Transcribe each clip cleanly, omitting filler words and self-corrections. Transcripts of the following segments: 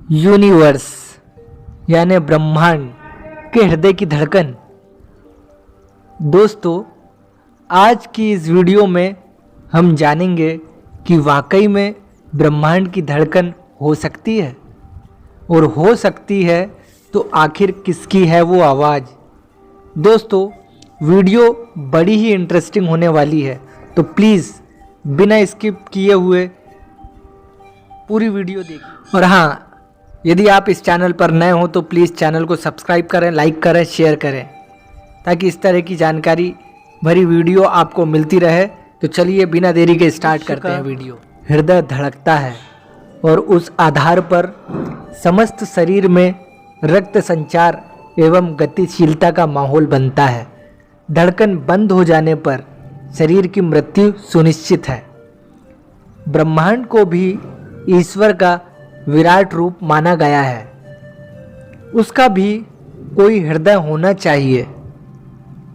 Universe यानी ब्रह्मांड के हृदय की धड़कन। दोस्तों, आज की इस वीडियो में हम जानेंगे कि वाकई में ब्रह्मांड की धड़कन हो सकती है, और हो सकती है तो आखिर किसकी है वो आवाज़। दोस्तों, वीडियो बड़ी ही इंटरेस्टिंग होने वाली है, तो प्लीज़ बिना स्किप किए हुए पूरी वीडियो देखिए। और हाँ, यदि आप इस चैनल पर नए हो तो प्लीज़ चैनल को सब्सक्राइब करें, लाइक करें, शेयर करें, ताकि इस तरह की जानकारी भरी वीडियो आपको मिलती रहे। तो चलिए बिना देरी के स्टार्ट करते हैं वीडियो। हृदय धड़कता है और उस आधार पर समस्त शरीर में रक्त संचार एवं गतिशीलता का माहौल बनता है। धड़कन बंद हो जाने पर शरीर की मृत्यु सुनिश्चित है। ब्रह्मांड को भी ईश्वर का विराट रूप माना गया है। उसका भी कोई हृदय होना चाहिए।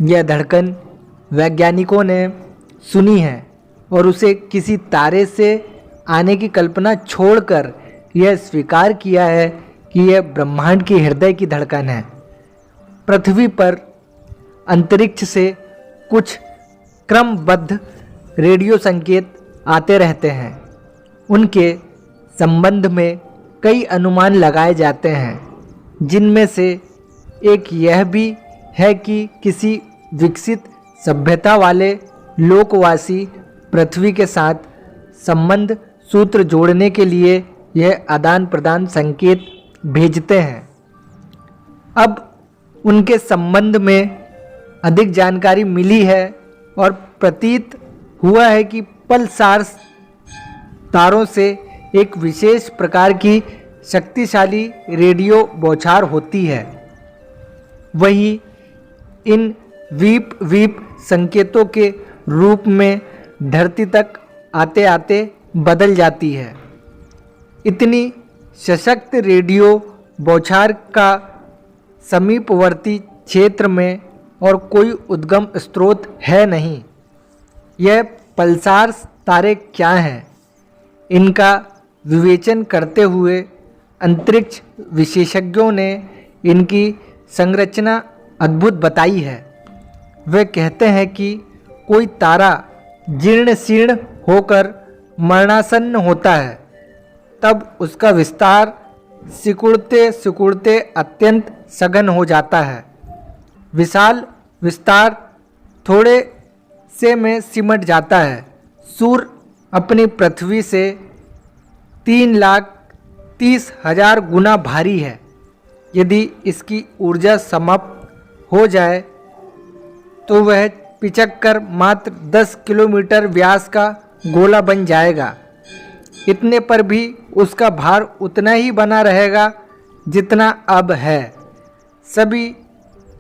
यह धड़कन वैज्ञानिकों ने सुनी है और उसे किसी तारे से आने की कल्पना छोड़कर यह स्वीकार किया है कि यह ब्रह्मांड की हृदय की धड़कन है। पृथ्वी पर अंतरिक्ष से कुछ क्रमबद्ध रेडियो संकेत आते रहते हैं। उनके संबंध में कई अनुमान लगाए जाते हैं, जिनमें से एक यह भी है कि किसी विकसित सभ्यता वाले लोकवासी पृथ्वी के साथ संबंध सूत्र जोड़ने के लिए यह आदान प्रदान संकेत भेजते हैं। अब उनके संबंध में अधिक जानकारी मिली है और प्रतीत हुआ है कि पल्सार तारों से एक विशेष प्रकार की शक्तिशाली रेडियो बौछार होती है। वही इन वीप वीप संकेतों के रूप में धरती तक आते आते बदल जाती है। इतनी सशक्त रेडियो बौछार का समीपवर्ती क्षेत्र में और कोई उद्गम स्रोत है नहीं। यह पल्सार तारे क्या हैं, इनका विवेचन करते हुए अंतरिक्ष विशेषज्ञों ने इनकी संरचना अद्भुत बताई है। वे कहते हैं कि कोई तारा जीर्ण शीर्ण होकर मरणासन्न होता है, तब उसका विस्तार सिकुड़ते सिकुड़ते अत्यंत सघन हो जाता है। विशाल विस्तार थोड़े से में सिमट जाता है। सूर्य अपनी पृथ्वी से 3,30,000 गुना भारी है। यदि इसकी ऊर्जा समाप्त हो जाए तो वह पिचककर मात्र 10 किलोमीटर व्यास का गोला बन जाएगा। इतने पर भी उसका भार उतना ही बना रहेगा जितना अब है। सभी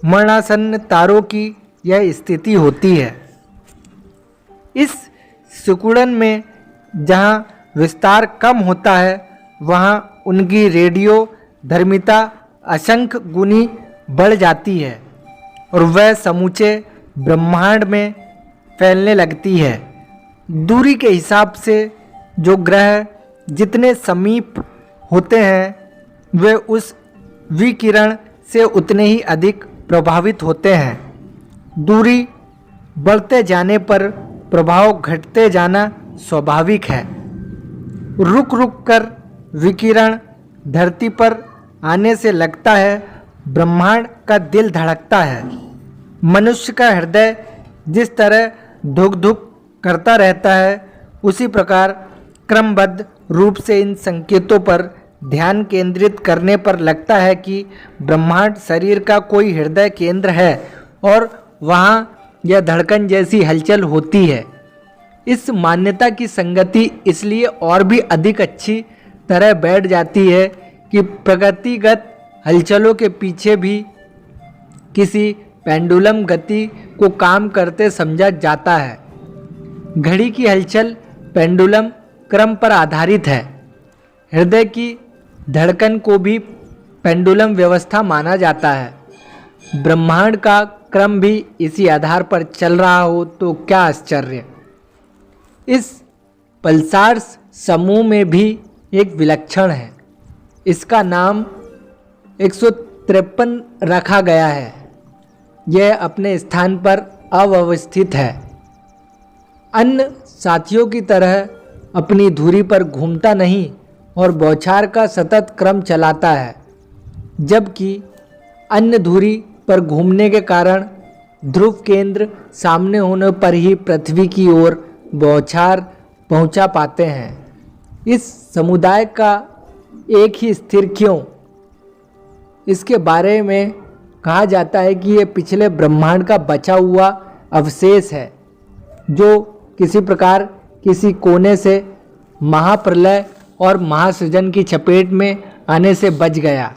मरणासन्न तारों की यह स्थिति होती है। इस सिकुड़न में जहाँ विस्तार कम होता है, वहाँ उनकी रेडियो धर्मिता असंख्य गुनी बढ़ जाती है और वह समूचे ब्रह्मांड में फैलने लगती है। दूरी के हिसाब से जो ग्रह जितने समीप होते हैं, वे उस विकिरण से उतने ही अधिक प्रभावित होते हैं। दूरी बढ़ते जाने पर प्रभाव घटते जाना स्वाभाविक है। रुक रुक कर विकिरण धरती पर आने से लगता है ब्रह्मांड का दिल धड़कता है। मनुष्य का हृदय जिस तरह धुक धुक करता रहता है, उसी प्रकार क्रमबद्ध रूप से इन संकेतों पर ध्यान केंद्रित करने पर लगता है कि ब्रह्मांड शरीर का कोई हृदय केंद्र है और वहाँ यह धड़कन जैसी हलचल होती है। इस मान्यता की संगति इसलिए और भी अधिक अच्छी तरह बैठ जाती है कि प्रगतिगत हलचलों के पीछे भी किसी पेंडुलम गति को काम करते समझा जाता है। घड़ी की हलचल पेंडुलम क्रम पर आधारित है। हृदय की धड़कन को भी पेंडुलम व्यवस्था माना जाता है। ब्रह्मांड का क्रम भी इसी आधार पर चल रहा हो तो क्या आश्चर्य। इस पल्सार समूह में भी एक विलक्षण है। इसका नाम 153 रखा गया है। यह अपने स्थान पर अव्यवस्थित है। अन्य साथियों की तरह अपनी धुरी पर घूमता नहीं और बौछार का सतत क्रम चलाता है, जबकि अन्य धुरी पर घूमने के कारण ध्रुव केंद्र सामने होने पर ही पृथ्वी की ओर बौछार पहुंचा पाते हैं। इस समुदाय का एक ही स्थिर क्यों? इसके बारे में कहा जाता है कि यह पिछले ब्रह्मांड का बचा हुआ अवशेष है, जो किसी प्रकार किसी कोने से महाप्रलय और महासृजन की चपेट में आने से बच गया।